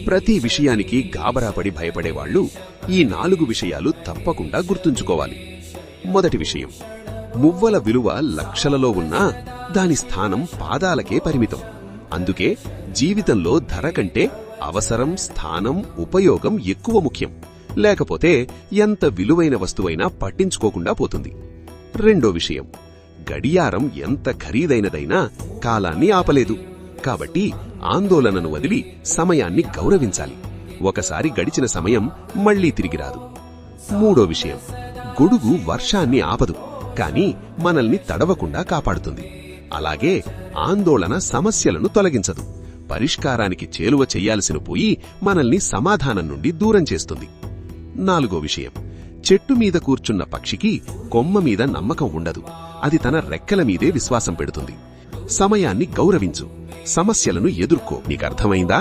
ప్రతి విషయానికి గాబరాపడి భయపడేవాళ్లు ఈ 4 విషయాలు తప్పకుండా గుర్తుంచుకోవాలి. మొదటి విషయం, మువ్వల విలువ లక్షలలో ఉన్నా దాని స్థానం పాదాలకే పరిమితం. అందుకే జీవితంలో ధర కంటే అవసరం, స్థానం, ఉపయోగం ఎక్కువ ముఖ్యం. లేకపోతే ఎంత విలువైన వస్తువైనా పట్టించుకోకుండా పోతుంది. రెండో విషయం, గడియారం ఎంత ఖరీదైనదైనా కాలాన్ని ఆపలేదు. కాబట్టి ఆందోళనను వదిలి సమయాన్ని గౌరవించాలి. ఒకసారి గడిచిన సమయం మళ్లీ తిరిగిరాదు. మూడో విషయం, గొడుగు వర్షాన్ని ఆపదు, కాని మనల్ని తడవకుండా కాపాడుతుంది. అలాగే ఆందోళన సమస్యలను తొలగించదు, పరిష్కారానికి చేరువ చెయ్యాల్సిన పోయి మనల్ని సమాధానం నుండి దూరం చేస్తుంది. నాలుగో విషయం, చెట్టు మీద కూర్చున్న పక్షికి కొమ్మ మీద నమ్మకం ఉండదు. అది తన రెక్కల మీదే విశ్వాసం పెడుతుంది. సమయాన్ని గౌరవించు, సమస్యలను ఎదుర్కో. నీకర్థమైందా?